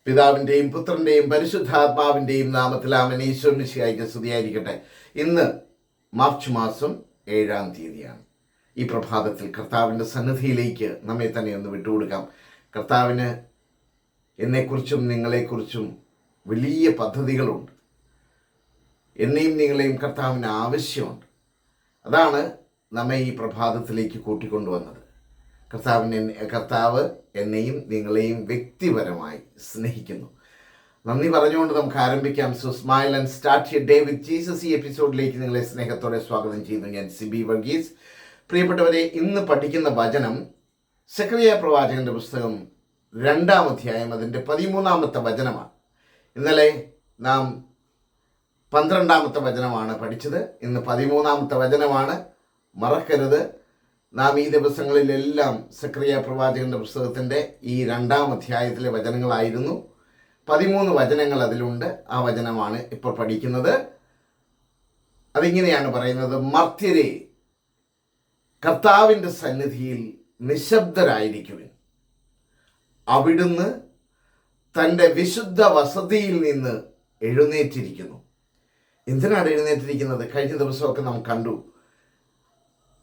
പിതാവിൻ്റെയും പുത്രൻ്റെയും പരിശുദ്ധാത്മാവിൻ്റെയും നാമത്തിൽ ആമേൻ. ഈശോ മിശിഹായ്ക്ക് സ്തുതിയായിരിക്കട്ടെ. ഇന്ന് മാർച്ച് മാസം 7-ാം തീയതിയാണ്. ഈ പ്രഭാതത്തിൽ കർത്താവിൻ്റെ സന്നിധിയിലേക്ക് നമ്മെ തന്നെ ഒന്ന് വിട്ടുകൊടുക്കാം. കർത്താവിന് എന്നെക്കുറിച്ചും നിങ്ങളെക്കുറിച്ചും വലിയ പദ്ധതികളുണ്ട്. എന്നെയും നിങ്ങളെയും കർത്താവിന് ആവശ്യമുണ്ട്. അതാണ് നമ്മെ ഈ പ്രഭാതത്തിലേക്ക് കൂട്ടിക്കൊണ്ടുവന്നത്. കർത്താവ് എന്നെയും നിങ്ങളെയും വ്യക്തിപരമായി സ്നേഹിക്കുന്നു. നന്ദി പറഞ്ഞുകൊണ്ട് നമുക്ക് ആരംഭിക്കാം. So smile and start your day with Jesus. ഈ എപ്പിസോഡിലേക്ക് നിങ്ങളെ സ്നേഹത്തോടെ സ്വാഗതം ചെയ്യുന്നു. ഞാൻ സിബി വർഗീസ്. പ്രിയപ്പെട്ടവരെ, ഇന്ന് പഠിക്കുന്ന വചനം സെഖറിയ പ്രവാചകന്റെ പുസ്തകം 2-ാം അധ്യായം അതിൻ്റെ 13-ാമത്തെ വചനമാണ്. ഇന്നലെ നാം 12-ാമത്തെ വചനമാണ് പഠിച്ചത്. ഇന്ന് 13-ാമത്തെ വചനമാണ്. മറക്കരുത്, നാം ഈ ദിവസങ്ങളിലെല്ലാം സെഖറിയ പ്രവാചകന്റെ പുസ്തകത്തിൻ്റെ ഈ 2-ാം അധ്യായത്തിലെ വചനങ്ങളായിരുന്നു. 13 വചനങ്ങൾ അതിലുണ്ട്. ആ വചനമാണ് ഇപ്പോൾ പഠിക്കുന്നത്. അതിങ്ങനെയാണ് പറയുന്നത്: മർത്യരെ, കർത്താവിൻ്റെ സന്നിധിയിൽ നിശബ്ദരായിരിക്കുവിൻ. അവിടുന്ന് തൻ്റെ വിശുദ്ധ വസതിയിൽ നിന്ന് എഴുന്നേറ്റിരിക്കുന്നു. എന്തിനാണ് എഴുന്നേറ്റിരിക്കുന്നത്? കഴിഞ്ഞ ദിവസമൊക്കെ നാം കണ്ടു.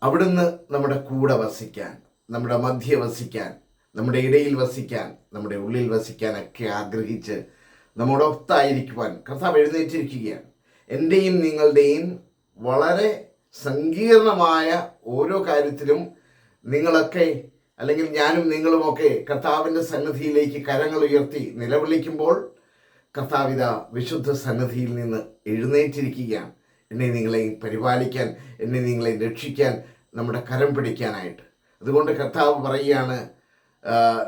അവിടുന്ന് നമ്മുടെ കൂടെ വസിക്കാൻ, നമ്മുടെ മധ്യ വസിക്കാൻ, നമ്മുടെ ഇടയിൽ വസിക്കാൻ, നമ്മുടെ ഉള്ളിൽ വസിക്കാനൊക്കെ ആഗ്രഹിച്ച് നമ്മോടൊത്തായിരിക്കുവാൻ കർത്താവ് എഴുന്നേറ്റിരിക്കുകയാണ്. എൻ്റെയും നിങ്ങളുടെയും വളരെ സങ്കീർണമായ ഓരോ കാര്യത്തിലും നിങ്ങളൊക്കെ, അല്ലെങ്കിൽ ഞാനും നിങ്ങളുമൊക്കെ കർത്താവിൻ്റെ സന്നിധിയിലേക്ക് കരങ്ങൾ ഉയർത്തി നിലവിളിക്കുമ്പോൾ കർത്താവിത വിശുദ്ധ സന്നിധിയിൽ നിന്ന് എഴുന്നേറ്റിരിക്കുകയാണ്. എന്നെ നിങ്ങളെയും പരിപാലിക്കാൻ, എന്നെ നിങ്ങളെ രക്ഷിക്കാൻ, നമ്മുടെ കരം പിടിക്കാനായിട്ട്. അതുകൊണ്ട് കർത്താവ് പറയുകയാണ്,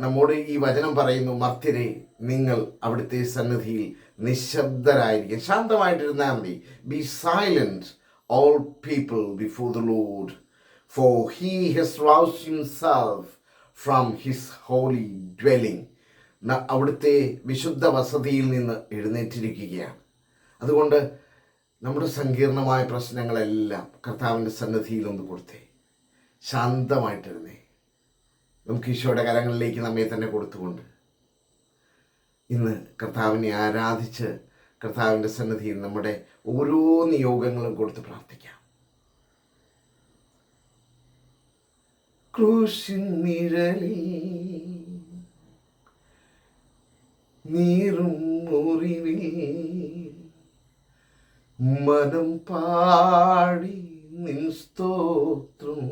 നമ്മോട് ഈ വചനം പറയുന്നു: മർത്യരെ, നിങ്ങൾ അവിടുത്തെ സന്നിധിയിൽ നിശബ്ദരായിരിക്കും. ശാന്തമായിട്ടിരുന്നാൽ മതി. B silent all people before the Lord, for he has roused himself from his holy dwelling. അവിടുത്തെ വിശുദ്ധ വസതിയിൽ നിന്ന് എഴുന്നേറ്റിരിക്കുകയാണ്. അതുകൊണ്ട് നമ്മുടെ സങ്കീർണമായ പ്രശ്നങ്ങളെല്ലാം കർത്താവിൻ്റെ സന്നിധിയിൽ ഒന്ന് കൊടുത്തേ. ശാന്തമായിട്ടിരുന്നേ. നമുക്ക് ഈശോയുടെ കരങ്ങളിലേക്ക് നമ്മെ തന്നെ കൊടുത്തുകൊണ്ട് ഇന്ന് കർത്താവിനെ ആരാധിച്ച് കർത്താവിൻ്റെ സന്നിധിയിൽ നമ്മുടെ ഓരോ നിയോഗങ്ങളും കൊടുത്ത് പ്രാർത്ഥിക്കാം. ക്രൂശിൻ നിഴലിൽ നീറും മുറിവിൽ മനം പാടി നിൻ സ്തോത്രം,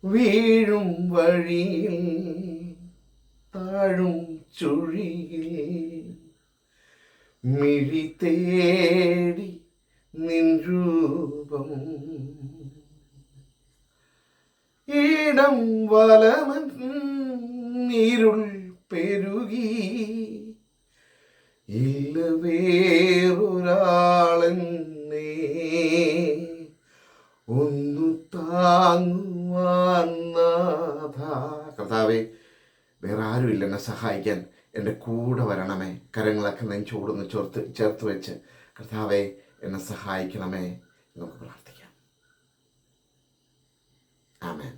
വീഴും വഴിയിൽ താഴും ചുഴിയിൽ മിഴി തേടി നിൻ രൂപം, ഇടം വലമൻ ഇരുൾ പെരുകി, ഇല്ല വേറൊരാളെന്നെ ഒന്നു താങ്ങുവാൻ നാഥ. കർത്താവേ, വേറെ ആരുമില്ല എന്നെ സഹായിക്കാൻ. എൻ്റെ കൂടെ വരണമേ. കരങ്ങളൊക്കെ നെഞ്ചോടൊന്ന് ചേർത്ത് വെച്ച് കർത്താവേ എന്നെ സഹായിക്കണമേ. നമുക്ക് പ്രാർത്ഥിക്കാം. ആമേൻ.